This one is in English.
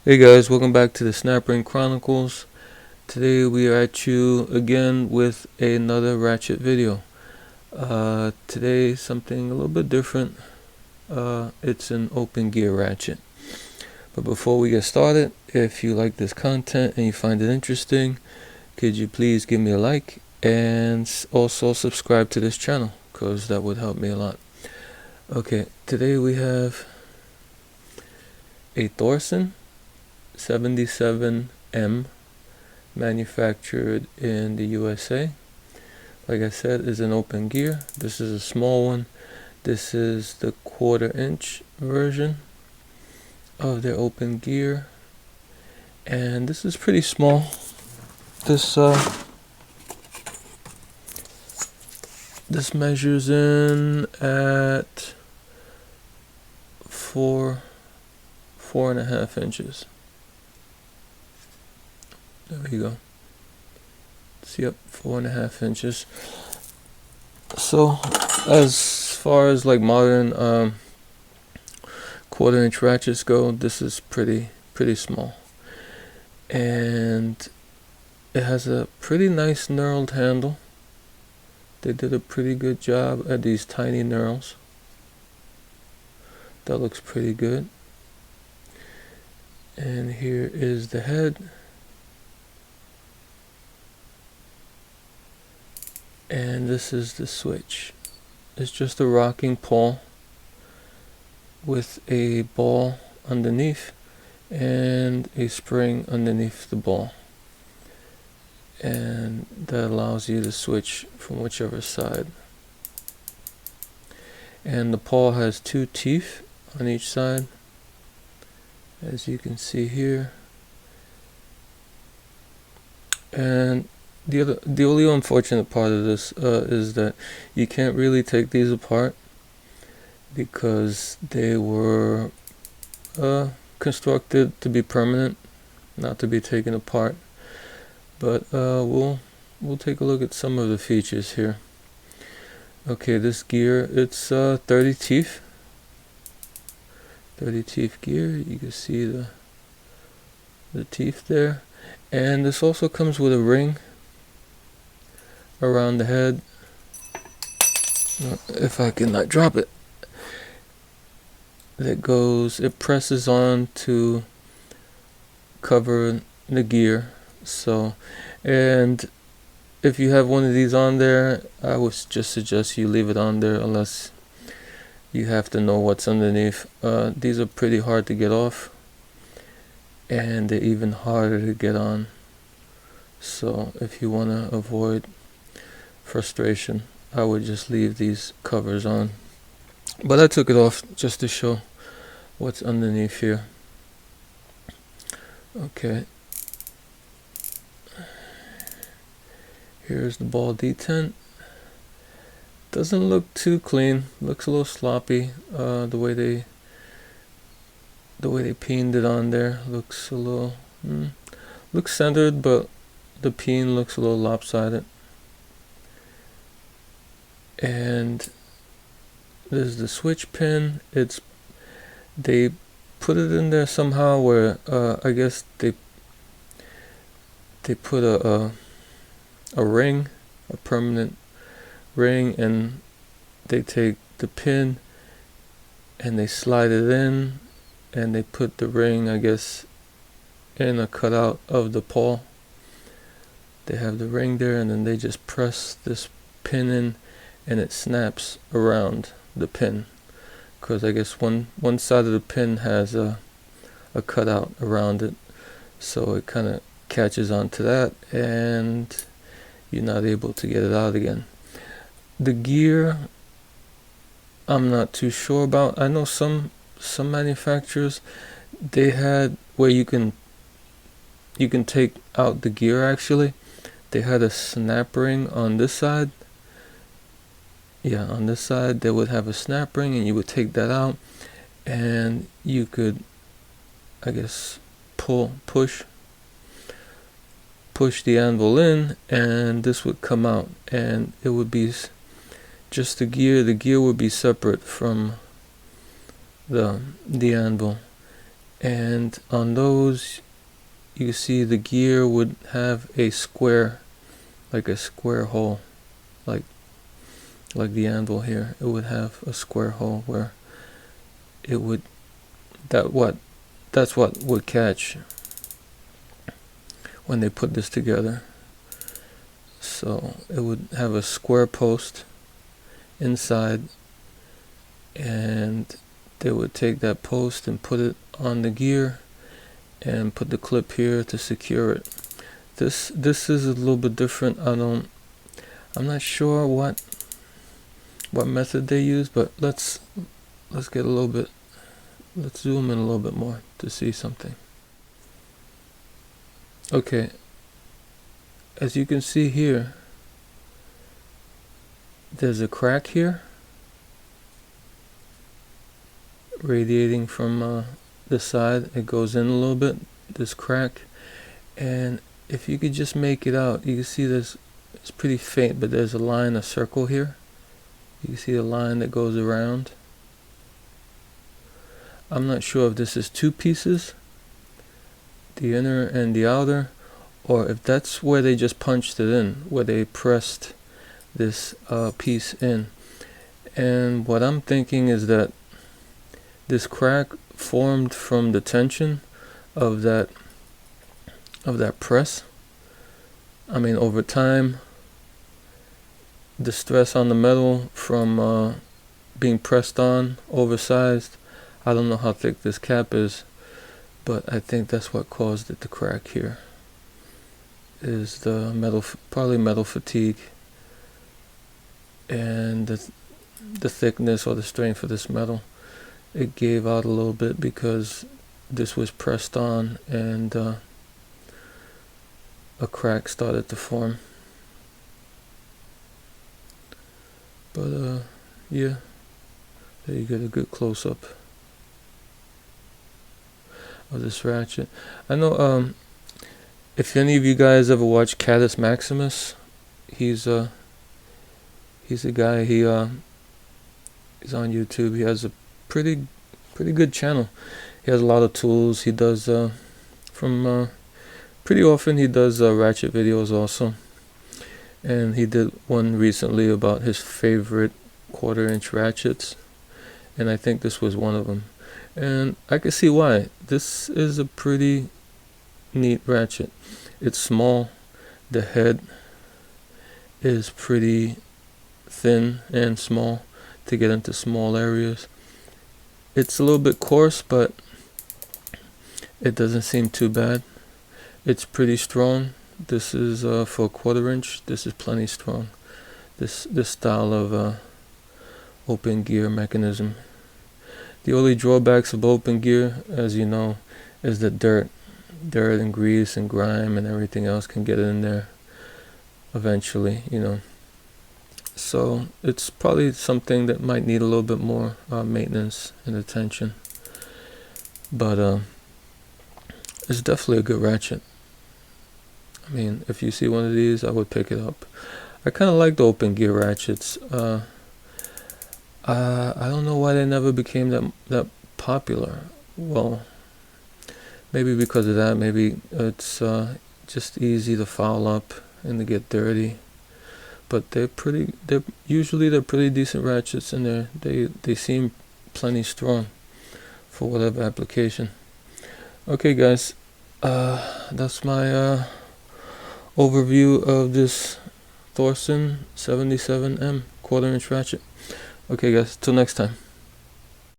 Hey guys, welcome back to the Snap Ring Chronicles. Today we are at you again with another Ratchet video. Today something a little bit different. It's an open gear ratchet. But before we get started, if you like this content and you find it interesting, could you please give me a like and also subscribe to this channel, because that would help me a lot. Okay, today we have a Thorsen 77M, manufactured in the USA. Like I said, is an open gear. This is a small one. This is the 1/4 inch version of their open gear, and this is pretty small. This measures in at 4.5 inches. There we go. See, yep, 4.5 inches. So, as far as like modern 1/4 inch ratchets go, this is pretty small, and it has a pretty nice knurled handle. They did a pretty good job at these tiny knurls. That looks pretty good. And here is the head. And this is the switch. It's just a rocking pawl with a ball underneath and a spring underneath the ball, and that allows you to switch from whichever side. And the pawl has 2 teeth on each side, as you can see here. And the only unfortunate part of this is that you can't really take these apart, because they were constructed to be permanent, not to be taken apart. But we'll take a look at some of the features here. Okay, this gear, it's 30 teeth. 30 teeth gear. You can see the teeth there. And this also comes with a ring around the head. If I can not drop it. It presses on to cover the gear. So, and if you have one of these on there, I would just suggest you leave it on there unless you have to know what's underneath. These are pretty hard to get off, and they're even harder to get on. So if you want to avoid frustration, I would just leave these covers on. But I took it off just to show what's underneath here. Okay. Here's the ball detent. Doesn't look too clean. Looks a little sloppy. The way they peened it on there looks a little looks centered, but the peen looks a little lopsided. And there's the switch pin. They put it in there somehow where I guess they put a ring, a permanent ring, and they take the pin and they slide it in, and they put the ring, I guess, in a cutout of the pawl. They have the ring there, and then they just press this pin in, and it snaps around the pin, because I guess one side of the pin has a cutout around it, so it kind of catches onto that, and you're not able to get it out again. The gear, I'm not too sure about. I know some manufacturers, they had where you can take out the gear. Actually, they had a snap ring on this side. Yeah, on this side they would have a snap ring, and you would take that out, and you could, I guess, push the anvil in, and this would come out, and it would be just the gear would be separate from the anvil, and on those you see the gear would have a square, like a square hole, like the anvil here. It would have a square hole where it would, that's what would catch when they put this together. So it would have a square post inside, and they would take that post and put it on the gear and put the clip here to secure it. This is a little bit different. I'm not sure what method they use, but let's get a little bit, let's zoom in a little bit more to see something. Okay, as you can see here, there's a crack here radiating from the side. It goes in a little bit, this crack, and if you could just make it out, you can see this, it's pretty faint, but there's a line, a circle here. You can see the line that goes around. I'm not sure if this is two pieces, the inner and the outer, or if that's where they just punched it in, where they pressed this piece in. And what I'm thinking is that this crack formed from the tension of that press. I mean, over time, the stress on the metal from being pressed on, oversized. I don't know how thick this cap is, but I think that's what caused it to crack here. Is the metal, probably metal fatigue, and the thickness or the strength of this metal. It gave out a little bit because this was pressed on, and a crack started to form. But yeah, there you get a good close-up of this ratchet. I know if any of you guys ever watch Catus Maximus, he's a guy, he's on YouTube. He has a pretty good channel. He has a lot of tools. He does pretty often he does ratchet videos also, and he did one recently about his favorite 1/4-inch ratchets, and I think this was one of them, and I can see why. This is a pretty neat ratchet. It's small, the head is pretty thin and small to get into small areas. It's a little bit coarse, but it doesn't seem too bad. It's pretty strong. This is for a 1/4-inch. This is plenty strong. This style of open gear mechanism. The only drawbacks of open gear, as you know, is that dirt and grease and grime and everything else can get in there eventually, you know. So it's probably something that might need a little bit more maintenance and attention, but it's definitely a good ratchet. I mean, if you see one of these, I would pick it up. I kind of like the open gear ratchets. I don't know why they never became that popular. Well, maybe because of that. Maybe it's just easy to foul up and to get dirty. But they're usually pretty decent ratchets, and they seem plenty strong for whatever application. Okay, guys, that's my overview of this Thorsen 77M 1/4-inch ratchet. Okay, guys, till next time.